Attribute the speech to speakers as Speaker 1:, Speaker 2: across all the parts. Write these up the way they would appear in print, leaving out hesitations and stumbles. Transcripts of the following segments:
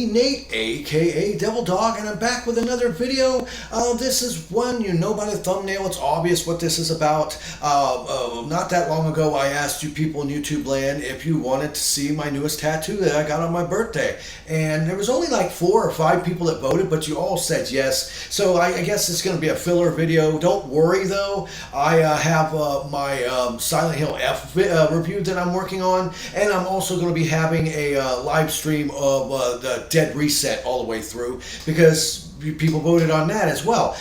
Speaker 1: Nate, aka Devil Dog, and I'm back with another video. This is one, you know by the thumbnail, it's obvious what this is about. Not that long ago, I asked you people in YouTube land if you wanted to see my newest tattoo that I got on my birthday. And there was only like 4 or 5 people that voted, but you all said yes. So I guess it's going to be a filler video. Don't worry though, I have my Silent Hill F review that I'm working on, and I'm also going to be having a live stream of the Dead Reset all the way through, because people voted on that as well.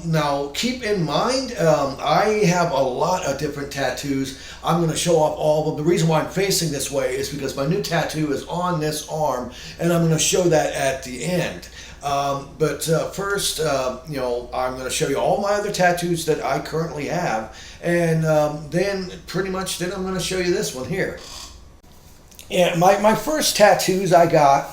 Speaker 1: Now, keep in mind, I have a lot of different tattoos. I'm going to show off all of them. The reason why I'm facing this way is because my new tattoo is on this arm, and I'm going to show that at the end. First, you know, I'm going to show you all my other tattoos that I currently have, and then I'm going to show you this one here. Yeah, my first tattoos I got,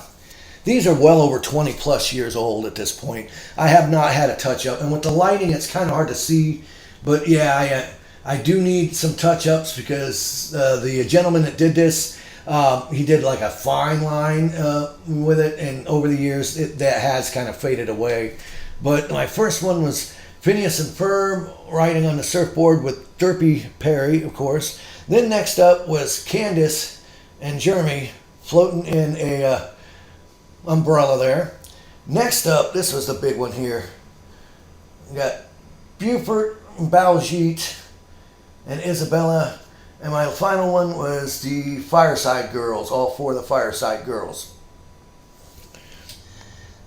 Speaker 1: these are well over 20 plus years old at this point. I have not had a touch up, and with the lighting it's kind of hard to see, but yeah, I do need some touch ups because the gentleman that did this, he did like a fine line with it, and over the years that has kind of faded away. But my first one was Phineas and Ferb riding on the surfboard with Derpy Perry, of course. Then next up was Candace and Jeremy floating in a umbrella there. Next up, this was the big one here. We got Buford, Baljeet, and Isabella. And my final one was the Fireside Girls, all 4 of the Fireside Girls.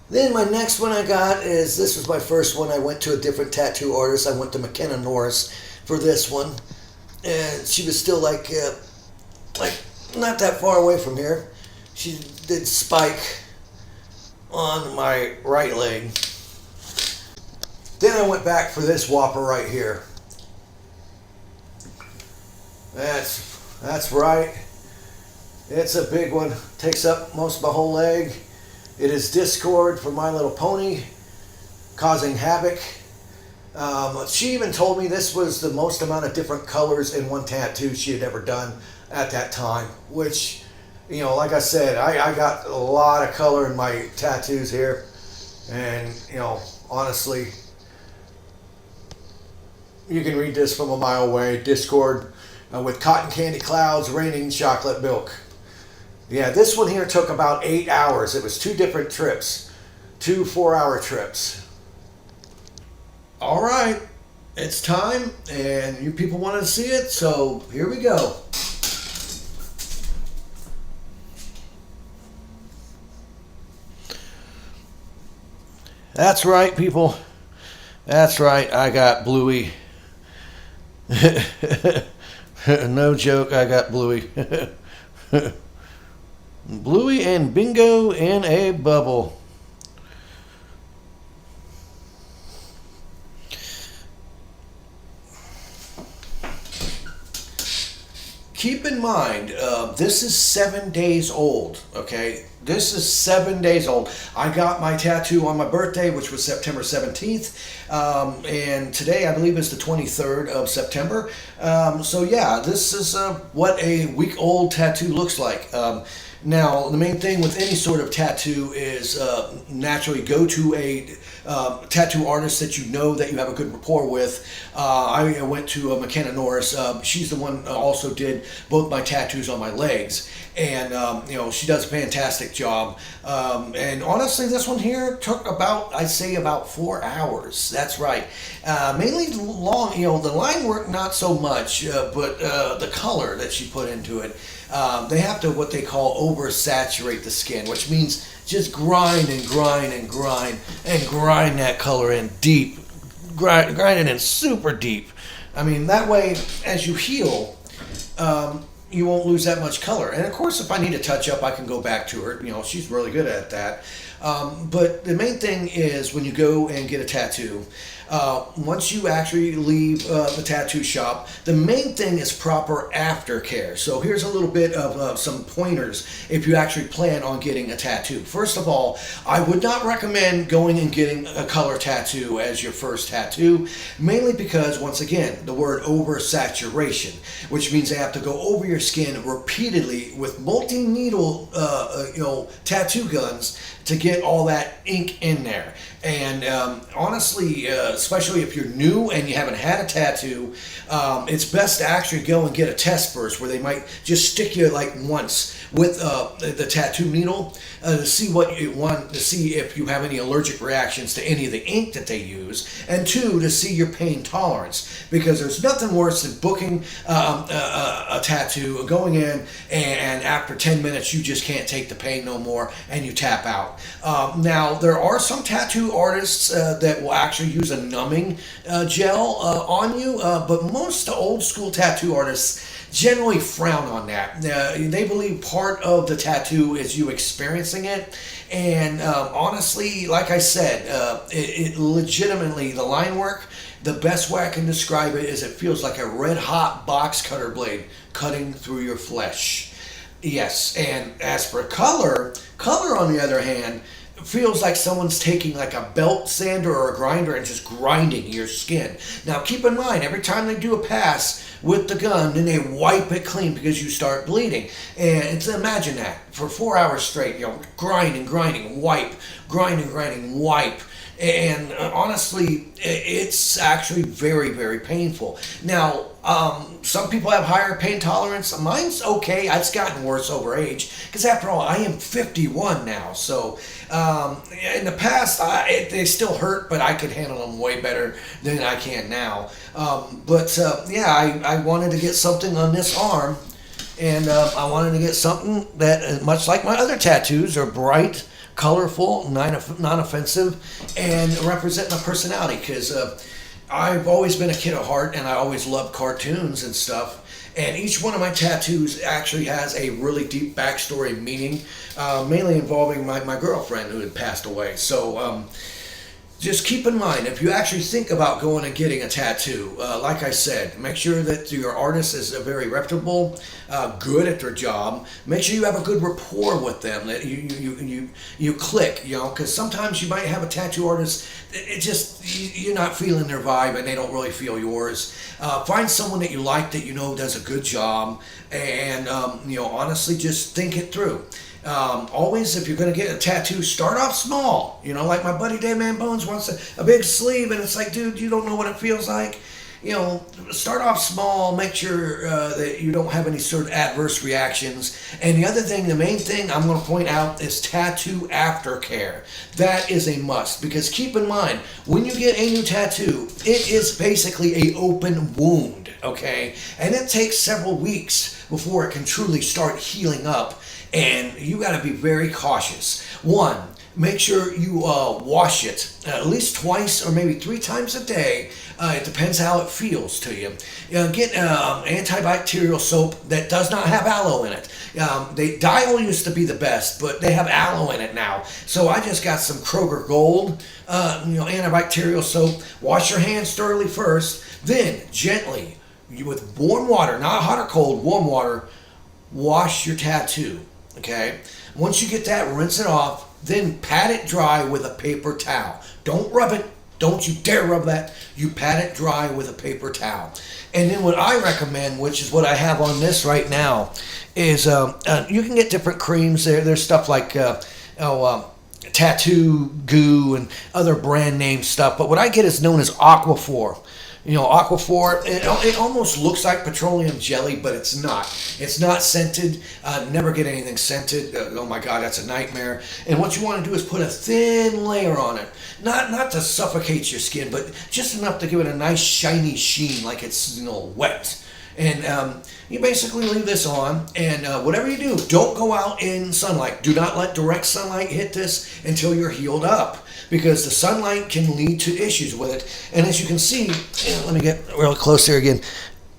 Speaker 1: Then my next one I got is, this was my first one. I went to a different tattoo artist. I went to McKenna Norris for this one. And she was still like not that far away from here. She did Spike on my right leg. Then I went back for this whopper right here. That's right. It's a big one. Takes up most of my whole leg. It is Discord for My Little Pony, causing havoc. She even told me this was the most amount of different colors in one tattoo she had ever done at that time, which, you know, like I said, I got a lot of color in my tattoos here, and, you know, honestly, you can read this from a mile away. Discord with cotton candy clouds raining chocolate milk. Yeah, this one here took about 8 hours. It was 2 different trips, 2 4-hour trips. All right, it's time, and you people wanted to see it, so here we go. That's right, people. That's right, I got Bluey. No joke, I got Bluey. Bluey and Bingo in a bubble. Keep in mind, this is 7 days old, okay? This is 7 days old. I got my tattoo on my birthday, which was September 17th, and today I believe is the 23rd of September. So yeah, this is what a week-old tattoo looks like. Now, the main thing with any sort of tattoo is naturally go to a tattoo artist that you know that you have a good rapport with. I went to McKenna Norris. She's the one also did both my tattoos on my legs, and you know, she does a fantastic job. And honestly, this one here took about, I'd say, about 4 hours. That's right. Mainly long, you know, the line work not so much, but the color that she put into it. They have to what they call oversaturate the skin, which means just grind and grind and grind and grind that color in deep, grind it in super deep. I mean, that way as you heal, you won't lose that much color. And of course, if I need to touch up, I can go back to her. You know, she's really good at that. But the main thing is when you go and get a tattoo, once you actually leave the tattoo shop, the main thing is proper aftercare. So here's a little bit of some pointers if you actually plan on getting a tattoo. First of all, I would not recommend going and getting a color tattoo as your first tattoo, mainly because, once again, the word oversaturation, which means they have to go over your skin repeatedly with multi-needle tattoo guns to get all that ink in there. And honestly, especially if you're new and you haven't had a tattoo, it's best to actually go and get a test first, where they might just stick you like once with the tattoo needle to see what you want, to see if you have any allergic reactions to any of the ink that they use, and two, to see your pain tolerance, because there's nothing worse than booking a tattoo, going in, and after 10 minutes you just can't take the pain no more and you tap out. Now, there are some tattoo artists that will actually use a numbing gel on you, but most old school tattoo artists generally frown on that. They believe part of the tattoo is you experiencing it, and honestly, like I said, it legitimately, the line work, the best way I can describe it is it feels like a red hot box cutter blade cutting through your flesh. Yes, and as for color on the other hand, feels like someone's taking like a belt sander or a grinder and just grinding your skin. Now keep in mind, every time they do a pass with the gun, then they wipe it clean because you start bleeding. And it's, imagine that for 4 hours straight, grinding, wipe, grinding, wipe. And honestly, it's actually very, very painful. Now, some people have higher pain tolerance. Mine's okay. It's gotten worse over age, because after all, I am 51 now. So in the past, they still hurt, but I could handle them way better than I can now. I wanted to get something on this arm, and I wanted to get something that, much like my other tattoos, are bright, colorful, non-offensive, and represent my personality, because I've always been a kid at heart, and I always loved cartoons and stuff, and each one of my tattoos actually has a really deep backstory meaning, mainly involving my girlfriend who had passed away. So just keep in mind, if you actually think about going and getting a tattoo, like I said, make sure that your artist is very reputable, good at their job. Make sure you have a good rapport with them, that you click, because sometimes you might have a tattoo artist, you're not feeling their vibe and they don't really feel yours. Find someone that you like, that does a good job, and honestly, just think it through. Always, if you're going to get a tattoo, start off small. Like my buddy Dave Man Bones wants a big sleeve, and it's like, dude, you don't know what it feels like. Start off small, make sure that you don't have any sort of adverse reactions. And the other thing, the main thing I'm going to point out, is tattoo aftercare. That is a must, because keep in mind, when you get a new tattoo, it is basically an open wound, okay? And it takes several weeks before it can truly start healing up. And you got to be very cautious. One, make sure you wash it at least twice or maybe 3 times a day. It depends how it feels to you. Get antibacterial soap that does not have aloe in it. Dial used to be the best, but they have aloe in it now. So I just got some Kroger Gold antibacterial soap. Wash your hands thoroughly first, then gently, with warm water, not hot or cold, warm water, wash your tattoo. Okay, once you get that, rinse it off, then pat it dry with a paper towel. Don't rub it. Don't you dare rub that. You pat it dry with a paper towel. And then what I recommend, which is what I have on this right now, is you can get different creams. There's stuff like tattoo goo and other brand name stuff. But what I get is known as Aquaphor. Aquaphor, it almost looks like petroleum jelly, but it's not. It's not scented. Never get anything scented. Oh my God, that's a nightmare. And what you want to do is put a thin layer on it. Not to suffocate your skin, but just enough to give it a nice shiny sheen, like it's wet. And you basically leave this on, and whatever you do, don't go out in sunlight. Do not let direct sunlight hit this until you're healed up, because the sunlight can lead to issues with it. And as you can see, let me get real close here again.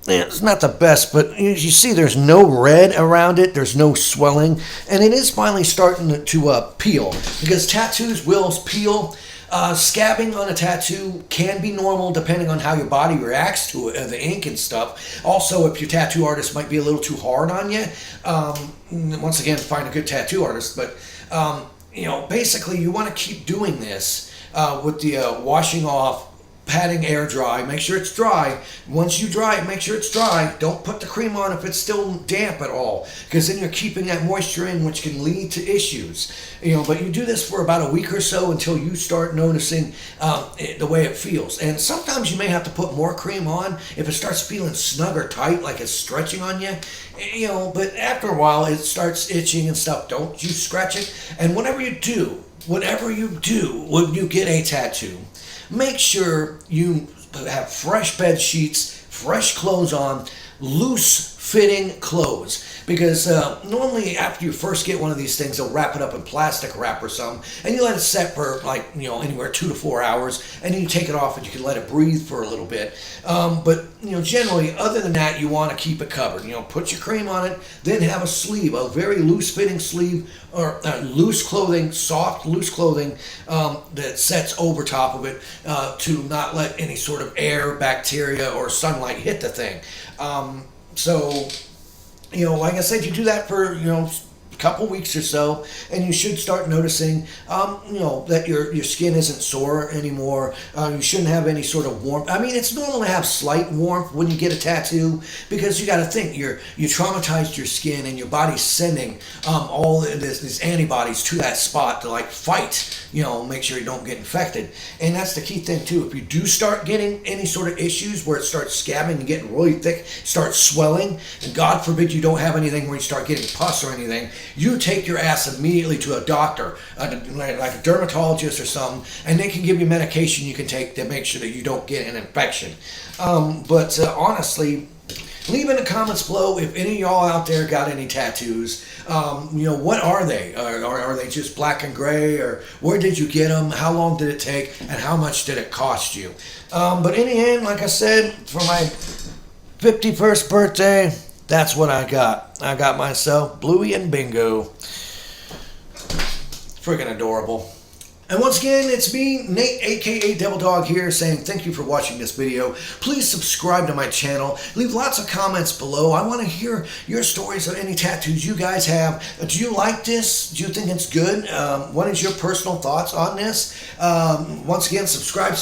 Speaker 1: it's not the best, but you see there's no red around it, there's no swelling, and it is finally starting to peel, because tattoos will peel. Scabbing on a tattoo can be normal depending on how your body reacts to it, the ink and stuff. Also, if your tattoo artist might be a little too hard on you, once again, find a good tattoo artist. But basically, you want to keep doing this with the washing off, patting air dry. Make sure it's dry. Once you dry it, make sure it's dry. Don't put the cream on if it's still damp at all, because then you're keeping that moisture in, which can lead to issues. But you do this for about a week or so until you start noticing the way it feels. And sometimes you may have to put more cream on if it starts feeling snug or tight, like it's stretching on you. But after a while, it starts itching and stuff. Don't you scratch it. And whatever you do when you get a tattoo, make sure you have fresh bed sheets, fresh clothes on, loose fitting clothes, because normally after you first get one of these things, they'll wrap it up in plastic wrap or something, and you let it set for anywhere 2 to 4 hours, and then you take it off and you can let it breathe for a little bit. But generally, other than that, you want to keep it covered. Put your cream on it, then have a sleeve, a very loose fitting sleeve, or loose clothing, soft loose clothing that sets over top of it to not let any sort of air, bacteria, or sunlight hit the thing. So, like I said, you do that for, a couple weeks or so, and you should start noticing, that your skin isn't sore anymore. You shouldn't have any sort of warmth. I mean, it's normal to have slight warmth when you get a tattoo, because you got to think you traumatized your skin, and your body's sending all these antibodies to that spot to fight. Make sure you don't get infected, and that's the key thing too. If you do start getting any sort of issues where it starts scabbing and getting really thick, starts swelling, and God forbid you don't have anything where you start getting pus or anything, you take your ass immediately to a doctor, like a dermatologist or something, and they can give you medication you can take to make sure that you don't get an infection. But honestly, leave in the comments below if any of y'all out there got any tattoos. What are they? Are they just black and gray? Or where did you get them? How long did it take? And how much did it cost you? But in the end, like I said, for my 51st birthday, that's what I got. I got myself Bluey and Bingo. Friggin' adorable. And once again, it's me, Nate, aka Devil Dog here, saying thank you for watching this video. Please subscribe to my channel. Leave lots of comments below. I want to hear your stories of any tattoos you guys have. Do you like this? Do you think it's good? What is your personal thoughts on this? Once again, subscribe.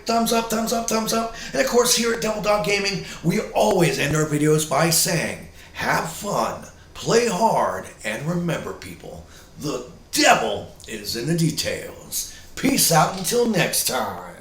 Speaker 1: Thumbs up. And of course, here at Devil Dog Gaming, we always end our videos by saying, have fun, play hard, and remember, people, the devil is in the details. Peace out until next time.